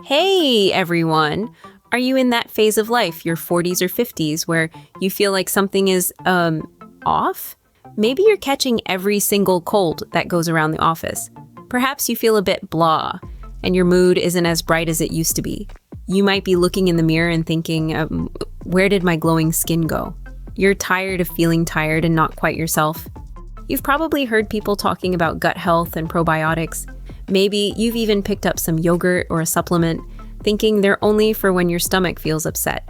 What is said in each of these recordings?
Hey everyone! Are you in that phase of life, your 40s or 50s, where you feel like something is, off? Maybe you're catching every single cold that goes around the office. Perhaps you feel a bit blah, and your mood isn't as bright as it used to be. You might be looking in the mirror and thinking, where did my glowing skin go? You're tired of feeling tired and not quite yourself. You've probably heard people talking about gut health and probiotics. Maybe you've even picked up some yogurt or a supplement, thinking they're only for when your stomach feels upset.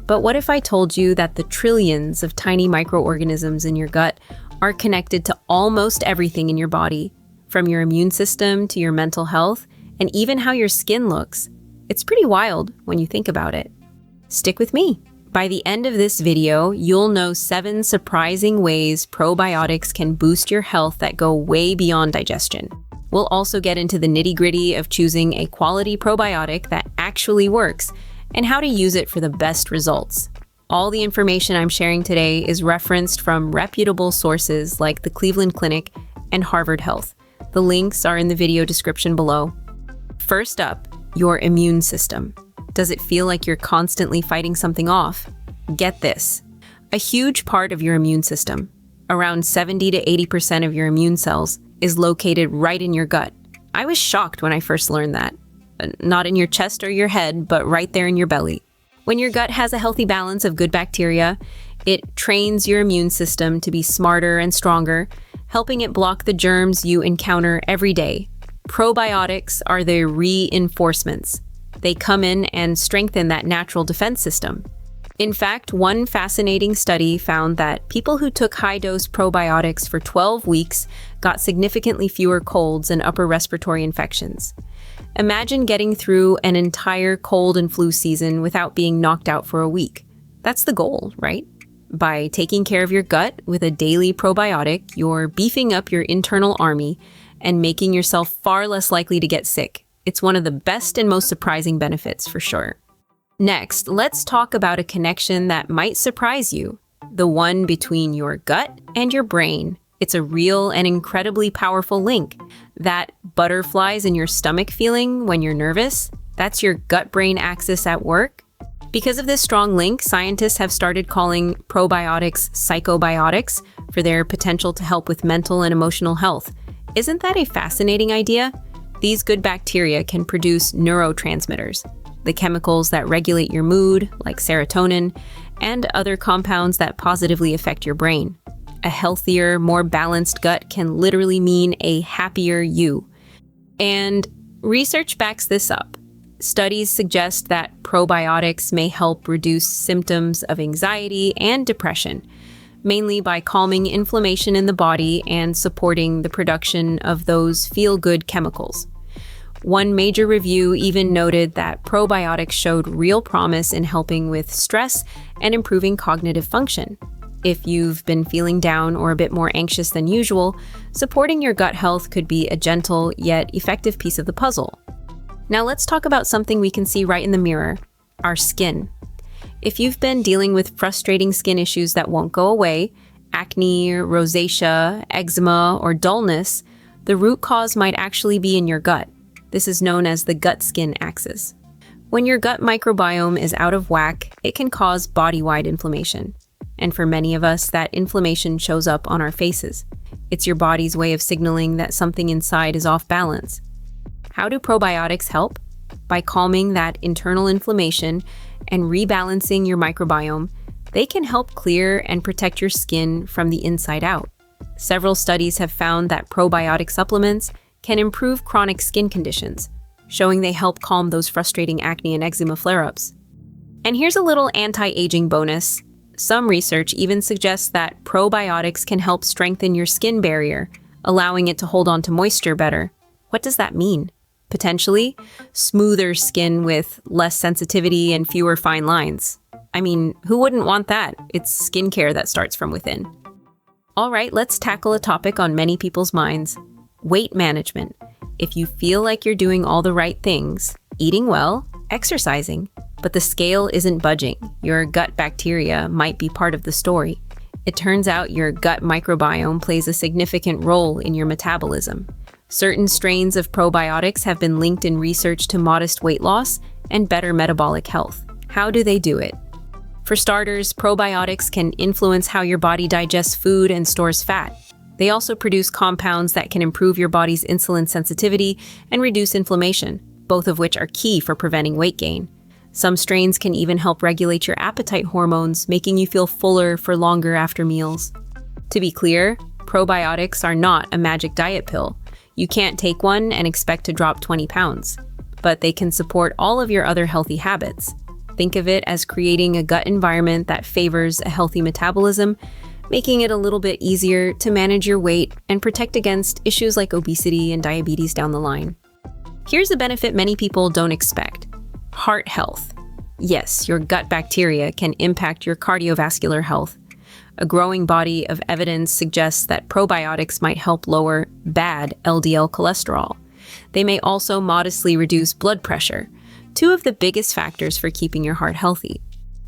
But what if I told you that the trillions of tiny microorganisms in your gut are connected to almost everything in your body, from your immune system to your mental health, and even how your skin looks? It's pretty wild when you think about it. Stick with me. By the end of this video, you'll know 7 surprising ways probiotics can boost your health that go way beyond digestion. We'll also get into the nitty-gritty of choosing a quality probiotic that actually works and how to use it for the best results. All the information I'm sharing today is referenced from reputable sources like the Cleveland Clinic and Harvard Health. The links are in the video description below. First up, your immune system. Does it feel like you're constantly fighting something off? Get this. A huge part of your immune system, around 70 to 80% of your immune cells, is located right in your gut. I was shocked when I first learned that. Not in your chest or your head, but right there in your belly. When your gut has a healthy balance of good bacteria, it trains your immune system to be smarter and stronger, helping it block the germs you encounter every day. Probiotics are the reinforcements. They come in and strengthen that natural defense system. In fact, one fascinating study found that people who took high-dose probiotics for 12 weeks got significantly fewer colds and upper respiratory infections. Imagine getting through an entire cold and flu season without being knocked out for a week. That's the goal, right? By taking care of your gut with a daily probiotic, you're beefing up your internal army and making yourself far less likely to get sick. It's one of the best and most surprising benefits, for sure. Next, let's talk about a connection that might surprise you, the one between your gut and your brain. It's a real and incredibly powerful link. That butterflies in your stomach feeling when you're nervous, that's your gut-brain axis at work. Because of this strong link, scientists have started calling probiotics psychobiotics for their potential to help with mental and emotional health. Isn't that a fascinating idea? These good bacteria can produce neurotransmitters, the chemicals that regulate your mood, like serotonin, and other compounds that positively affect your brain. A healthier, more balanced gut can literally mean a happier you. And research backs this up. Studies suggest that probiotics may help reduce symptoms of anxiety and depression, mainly by calming inflammation in the body and supporting the production of those feel-good chemicals. One major review even noted that probiotics showed real promise in helping with stress and improving cognitive function. If you've been feeling down or a bit more anxious than usual, supporting your gut health could be a gentle yet effective piece of the puzzle. Now let's talk about something we can see right in the mirror, our skin. If you've been dealing with frustrating skin issues that won't go away, acne, rosacea, eczema, or dullness, the root cause might actually be in your gut. This is known as the gut-skin axis. When your gut microbiome is out of whack, it can cause body-wide inflammation. And for many of us, that inflammation shows up on our faces. It's your body's way of signaling that something inside is off balance. How do probiotics help? By calming that internal inflammation and rebalancing your microbiome, they can help clear and protect your skin from the inside out. Several studies have found that probiotic supplements can improve chronic skin conditions, showing they help calm those frustrating acne and eczema flare-ups. And here's a little anti-aging bonus. Some research even suggests that probiotics can help strengthen your skin barrier, allowing it to hold on to moisture better. What does that mean? Potentially, smoother skin with less sensitivity and fewer fine lines. I mean, who wouldn't want that? It's skincare that starts from within. All right, let's tackle a topic on many people's minds. Weight management. If you feel like you're doing all the right things, eating well, exercising, but the scale isn't budging, your gut bacteria might be part of the story. It turns out your gut microbiome plays a significant role in your metabolism. Certain strains of probiotics have been linked in research to modest weight loss and better metabolic health. How do they do it? For starters, probiotics can influence how your body digests food and stores fat. They also produce compounds that can improve your body's insulin sensitivity and reduce inflammation, both of which are key for preventing weight gain. Some strains can even help regulate your appetite hormones, making you feel fuller for longer after meals. To be clear, probiotics are not a magic diet pill. You can't take one and expect to drop 20 pounds, but they can support all of your other healthy habits. Think of it as creating a gut environment that favors a healthy metabolism, making it a little bit easier to manage your weight and protect against issues like obesity and diabetes down the line. Here's a benefit many people don't expect: heart health. Yes, your gut bacteria can impact your cardiovascular health. A growing body of evidence suggests that probiotics might help lower bad LDL cholesterol. They may also modestly reduce blood pressure, two of the biggest factors for keeping your heart healthy.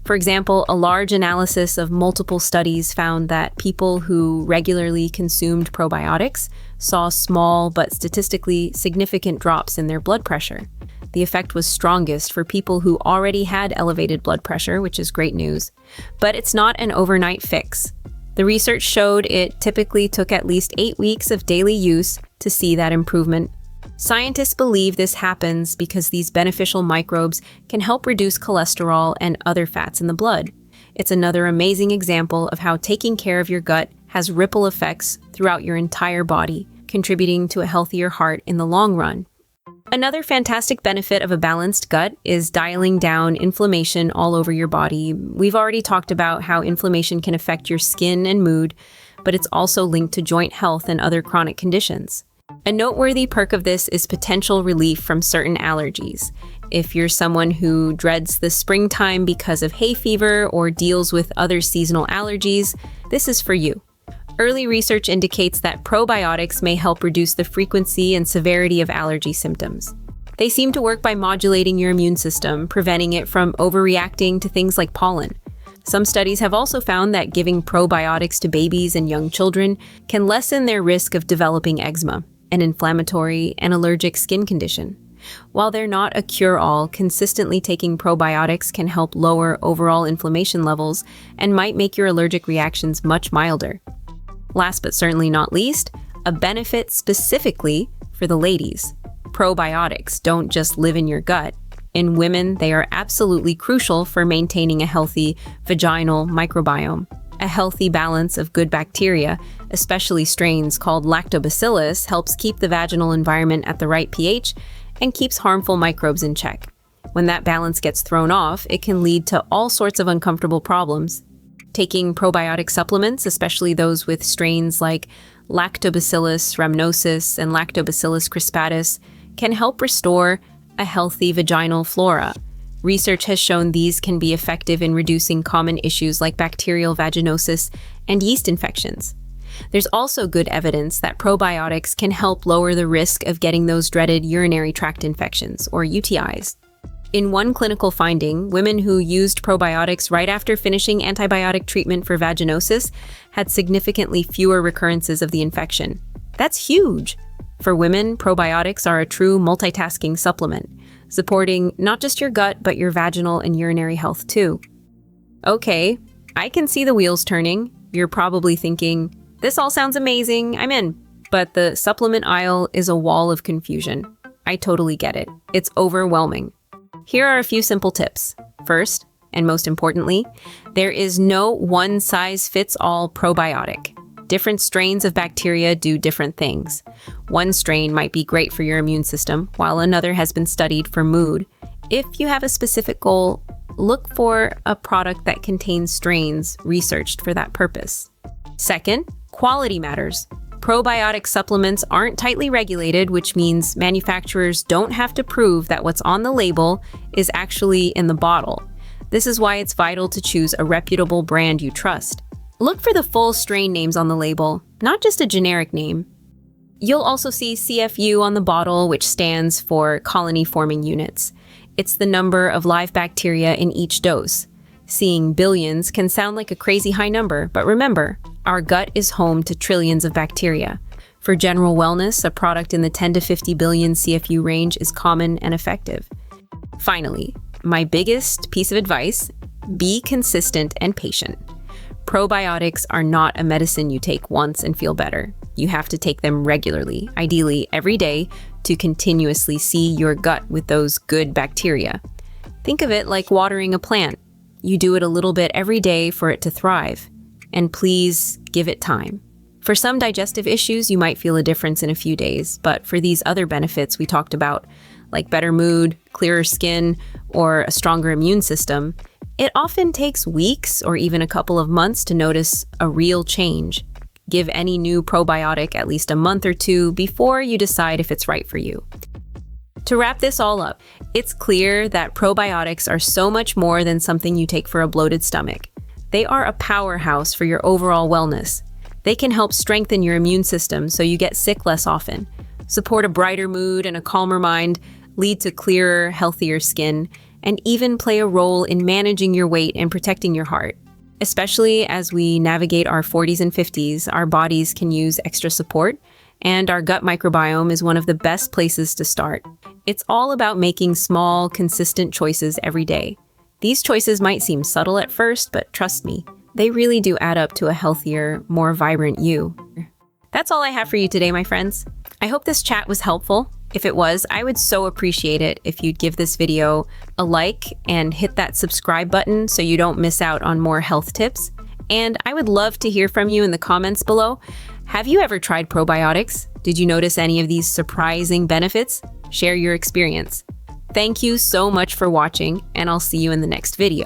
For example, a large analysis of multiple studies found that people who regularly consumed probiotics saw small but statistically significant drops in their blood pressure. The effect was strongest for people who already had elevated blood pressure, which is great news. But it's not an overnight fix. The research showed it typically took at least 8 weeks of daily use to see that improvement. Scientists believe this happens because these beneficial microbes can help reduce cholesterol and other fats in the blood. It's another amazing example of how taking care of your gut has ripple effects throughout your entire body, contributing to a healthier heart in the long run. Another fantastic benefit of a balanced gut is dialing down inflammation all over your body. We've already talked about how inflammation can affect your skin and mood, but it's also linked to joint health and other chronic conditions. A noteworthy perk of this is potential relief from certain allergies. If you're someone who dreads the springtime because of hay fever or deals with other seasonal allergies, this is for you. Early research indicates that probiotics may help reduce the frequency and severity of allergy symptoms. They seem to work by modulating your immune system, preventing it from overreacting to things like pollen. Some studies have also found that giving probiotics to babies and young children can lessen their risk of developing eczema, an inflammatory and allergic skin condition. While they're not a cure-all, consistently taking probiotics can help lower overall inflammation levels and might make your allergic reactions much milder. Last but certainly not least, a benefit specifically for the ladies. Probiotics don't just live in your gut. In women, they are absolutely crucial for maintaining a healthy vaginal microbiome. A healthy balance of good bacteria, especially strains called lactobacillus, helps keep the vaginal environment at the right pH and keeps harmful microbes in check. When that balance gets thrown off, it can lead to all sorts of uncomfortable problems. Taking probiotic supplements, especially those with strains like Lactobacillus rhamnosus and Lactobacillus crispatus, can help restore a healthy vaginal flora. Research has shown these can be effective in reducing common issues like bacterial vaginosis and yeast infections. There's also good evidence that probiotics can help lower the risk of getting those dreaded urinary tract infections, or UTIs. In one clinical finding, women who used probiotics right after finishing antibiotic treatment for vaginosis had significantly fewer recurrences of the infection. That's huge! For women, probiotics are a true multitasking supplement, supporting not just your gut, but your vaginal and urinary health too. Okay, I can see the wheels turning. You're probably thinking, this all sounds amazing, I'm in. But the supplement aisle is a wall of confusion. I totally get it. It's overwhelming. Here are a few simple tips. First, and most importantly, there is no one-size-fits-all probiotic. Different strains of bacteria do different things. One strain might be great for your immune system, while another has been studied for mood. If you have a specific goal, look for a product that contains strains researched for that purpose. Second, quality matters. Probiotic supplements aren't tightly regulated, which means manufacturers don't have to prove that what's on the label is actually in the bottle. This is why it's vital to choose a reputable brand you trust. Look for the full strain names on the label, not just a generic name. You'll also see CFU on the bottle, which stands for colony-forming units. It's the number of live bacteria in each dose. Seeing billions can sound like a crazy high number, but remember, our gut is home to trillions of bacteria. For general wellness, a product in the 10 to 50 billion CFU range is common and effective. Finally, my biggest piece of advice, be consistent and patient. Probiotics are not a medicine you take once and feel better. You have to take them regularly, ideally every day, to continuously see your gut with those good bacteria. Think of it like watering a plant. You do it a little bit every day for it to thrive. And please give it time. For some digestive issues, you might feel a difference in a few days, but for these other benefits we talked about, like better mood, clearer skin, or a stronger immune system, it often takes weeks or even a couple of months to notice a real change. Give any new probiotic at least a month or two before you decide if it's right for you. To wrap this all up, it's clear that probiotics are so much more than something you take for a bloated stomach. They are a powerhouse for your overall wellness. They can help strengthen your immune system so you get sick less often, support a brighter mood and a calmer mind, lead to clearer, healthier skin, and even play a role in managing your weight and protecting your heart. Especially as we navigate our 40s and 50s, our bodies can use extra support, and our gut microbiome is one of the best places to start. It's all about making small, consistent choices every day. These choices might seem subtle at first, but trust me, they really do add up to a healthier, more vibrant you. That's all I have for you today, my friends. I hope this chat was helpful. If it was, I would so appreciate it if you'd give this video a like and hit that subscribe button so you don't miss out on more health tips. And I would love to hear from you in the comments below. Have you ever tried probiotics? Did you notice any of these surprising benefits? Share your experience. Thank you so much for watching, and I'll see you in the next video.